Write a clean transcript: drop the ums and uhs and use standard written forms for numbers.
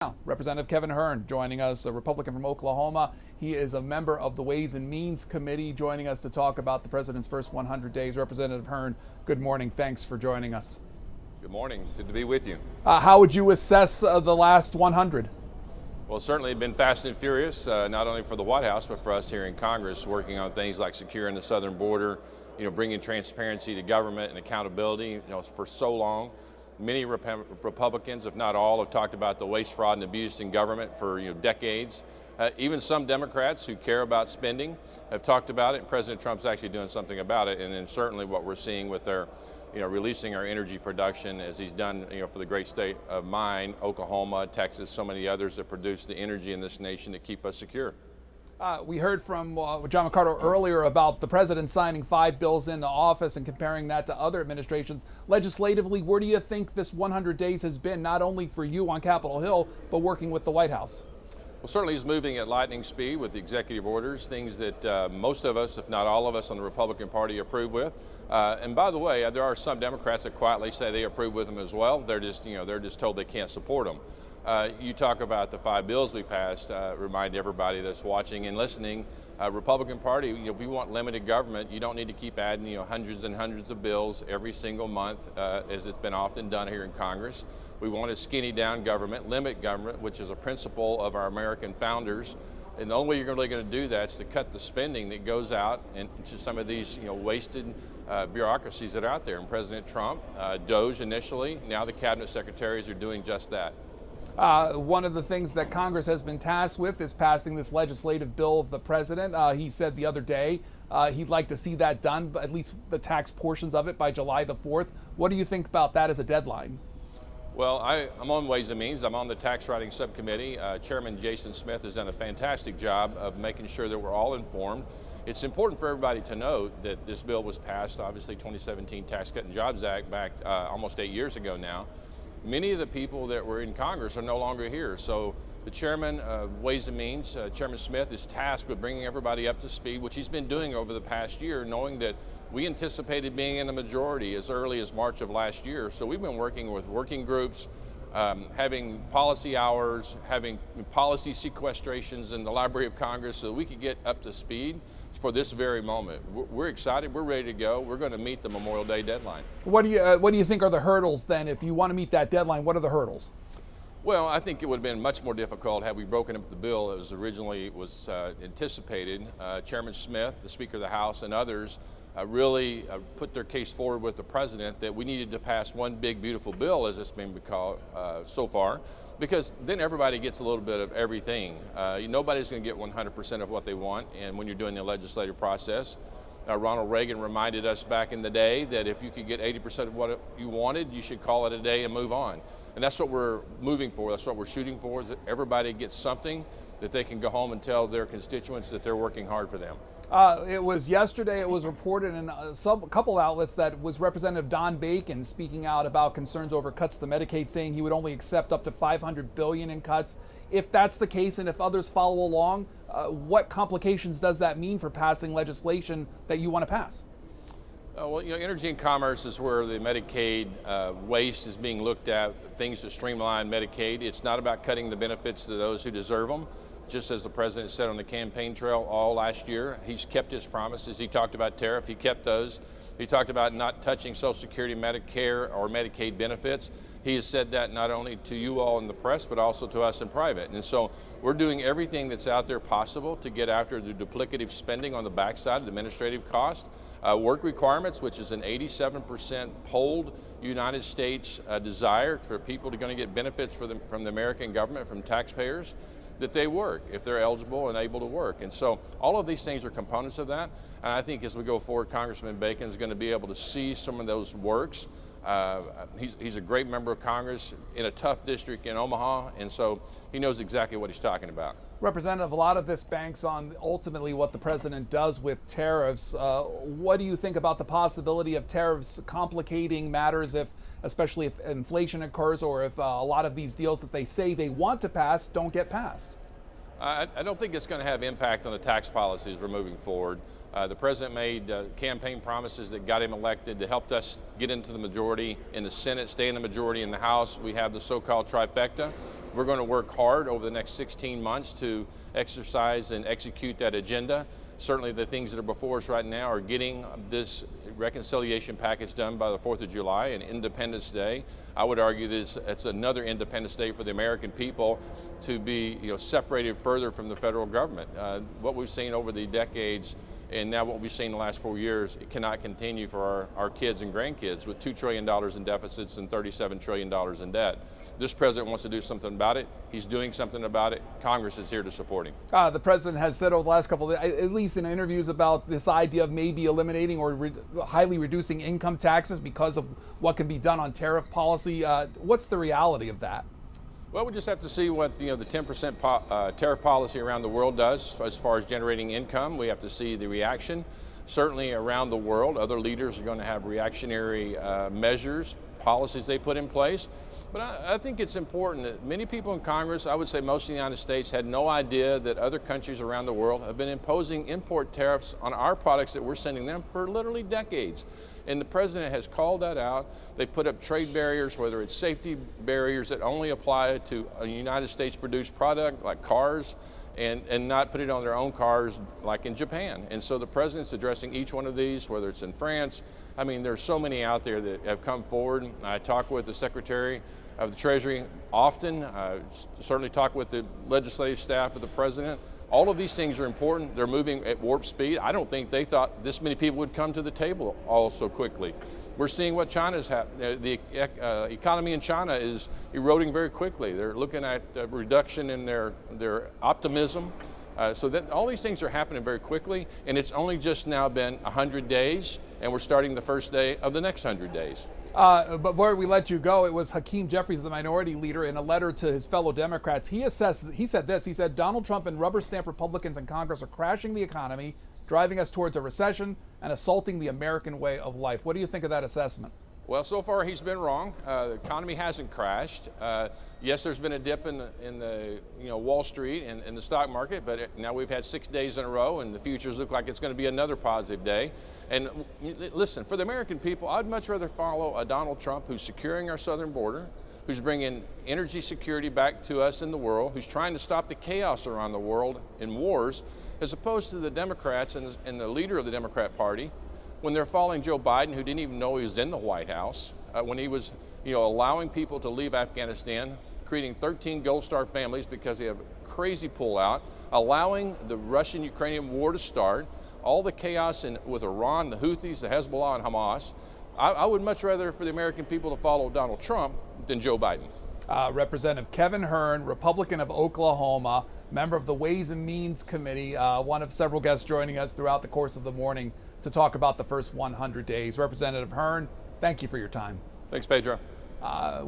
Now, Representative Kevin Hern joining us, a Republican from Oklahoma. He is a member of the Ways and Means Committee, joining us to talk about the president's first 100 days. Representative Hern, good morning. Thanks for joining us. Good morning. Good to be with you. How would you assess the last 100? Well, certainly been fast and furious, not only for the White House, but for us here in Congress, working on things like securing the southern border, bringing transparency to government and accountability, for so long. Many Republicans, if not all, have talked about the waste, fraud, and abuse in government for decades. Even some Democrats who care about spending have talked about it, and President Trump's actually doing something about it. And then certainly what we're seeing with their, releasing our energy production, as he's done, for the great state of mine, Oklahoma, Texas, so many others that produce the energy in this nation to keep us secure. We heard from John McCarter earlier about the president signing 5 bills into office and comparing that to other administrations. Legislatively, where do you think this 100 days has been, not only for you on Capitol Hill, but working with the White House? Well, certainly he's moving at lightning speed with the executive orders, things that most of us, if not all of us on the Republican Party approve with. And by the way, there are some Democrats that quietly say they approve with them as well. They're just, they're just told they can't support them. You talk about the 5 bills we passed, remind everybody that's watching and listening, Republican Party, if we want limited government, you don't need to keep adding, hundreds and hundreds of bills every single month, as it's been often done here in Congress. We want to skinny down government, limit government, which is a principle of our American founders. And the only way you're really going to do that is to cut the spending that goes out into some of these, wasted bureaucracies that are out there. And President Trump, DOJ initially, now the cabinet secretaries are doing just that. One of the things that Congress has been tasked with is passing this legislative bill of the president. He said the other day he'd like to see that done, at least the tax portions of it, by July the 4th. What do you think about that as a deadline? Well, I'm on Ways and Means. I'm on the tax writing subcommittee. Chairman Jason Smith has done a fantastic job of making sure that we're all informed. It's important for everybody to note that this bill was passed, obviously 2017 Tax Cut and Jobs Act, back almost 8 years ago now. Many of the people that were in Congress are no longer here. So the chairman of Ways and Means, Chairman Smith, is tasked with bringing everybody up to speed, which he's been doing over the past year, knowing that we anticipated being in the majority as early as March of last year. So we've been working with working groups, having policy hours, having policy sequestrations in the Library of Congress so that we could get up to speed for this very moment. We're excited, we're ready to go. We're going to meet the Memorial Day deadline. What do you think are the hurdles then? If you want to meet that deadline, what are the hurdles? Well, I think it would have been much more difficult had we broken up the bill as originally was anticipated. Chairman Smith, the Speaker of the House, and others really put their case forward with the president that we needed to pass one big, beautiful bill, as it's been called so far, because then everybody gets a little bit of everything. Nobody's going to get 100% of what they want, and when you're doing the legislative process, Ronald Reagan reminded us back in the day that if you could get 80% of what you wanted, you should call it a day and move on. And that's what we're moving for. That's what we're shooting for, is that everybody gets something that they can go home and tell their constituents that they're working hard for them. It was yesterday, it was reported in a couple outlets that was Representative Don Bacon speaking out about concerns over cuts to Medicaid, saying he would only accept up to $500 billion in cuts. If that's the case, and if others follow along, what complications does that mean for passing legislation that you want to pass? Well, energy and commerce is where the Medicaid waste is being looked at, things to streamline Medicaid. It's not about cutting the benefits to those who deserve them. Just as the president said on the campaign trail all last year, he's kept his promises. He talked about tariff, he kept those. He talked about not touching Social Security, Medicare, or Medicaid benefits. He has said that not only to you all in the press, but also to us in private. And so we're doing everything that's out there possible to get after the duplicative spending on the backside of the administrative cost. Work requirements, which is an 87% polled United States desire for people to going to get benefits from the American government, from taxpayers, that they work if they're eligible and able to work. And so all of these things are components of that. And I think as we go forward, Congressman Bacon is going to be able to see some of those works. He's a great member of Congress in a tough district in Omaha, and so he knows exactly what he's talking about. Representative, a lot of this banks on ultimately what the president does with tariffs. What do you think about the possibility of tariffs complicating matters, especially if inflation occurs, or if a lot of these deals that they say they want to pass don't get passed? I don't think it's going to have impact on the tax policies we're moving forward. The president made campaign promises that got him elected, that helped us get into the majority in the Senate, stay in the majority in the House. We have the so-called trifecta. We're going to work hard over the next 16 months to exercise and execute that agenda. Certainly the things that are before us right now are getting this reconciliation package done by the 4th of July and Independence Day. I would argue that it's another Independence Day for the American people to be separated further from the federal government. What we've seen over the decades and now what we've seen in the last 4 years, it cannot continue for our kids and grandkids with $2 trillion in deficits and $37 trillion in debt. This president wants to do something about it. He's doing something about it. Congress is here to support him. The president has said over the last couple of days, at least in interviews, about this idea of maybe eliminating or highly reducing income taxes because of what can be done on tariff policy. What's the reality of that? Well, we just have to see what the 10% tariff policy around the world does as far as generating income. We have to see the reaction. Certainly around the world, other leaders are going to have reactionary measures, policies they put in place. But I think it's important that many people in Congress, I would say most of the United States, had no idea that other countries around the world have been imposing import tariffs on our products that we're sending them for literally decades. And the president has called that out. They've put up trade barriers, whether it's safety barriers that only apply to a United States produced product like cars, and not put it on their own cars like in Japan. And so the president's addressing each one of these, whether it's in France. I mean, there's so many out there that have come forward. I talk with the Secretary of the Treasury often. Certainly talk with the legislative staff of the president. All of these things are important. They're moving at warp speed. I don't think they thought this many people would come to the table all so quickly. We're seeing what China's happening. The economy in China is eroding very quickly. They're looking at a reduction in their optimism. So that all these things are happening very quickly, and it's only just now been 100 days, and we're starting the first day of the next 100 days. But before we let you go, it was Hakeem Jeffries, the minority leader, in a letter to his fellow Democrats. He said Donald Trump and rubber stamp Republicans in Congress are crashing the economy, driving us towards a recession, and assaulting the American way of life. What do you think of that assessment? Well, so far he's been wrong. The economy hasn't crashed. Yes, there's been a dip in the Wall Street and the stock market, but now we've had 6 days in a row, and the futures look like it's going to be another positive day. And listen, for the American people, I'd much rather follow a Donald Trump who's securing our southern border, who's bringing energy security back to us in the world, who's trying to stop the chaos around the world in wars, as opposed to the Democrats and the leader of the Democrat Party, when they're following Joe Biden, who didn't even know he was in the White House, when he was allowing people to leave Afghanistan, creating 13 Gold Star families because they have crazy pullout, allowing the Russian-Ukrainian war to start, all the chaos with Iran, the Houthis, the Hezbollah, and Hamas. I would much rather for the American people to follow Donald Trump than Joe Biden. Representative Kevin Hern, Republican of Oklahoma, member of the Ways and Means Committee, one of several guests joining us throughout the course of the morning to talk about the first 100 days. Representative Hern, thank you for your time. Thanks, Pedro.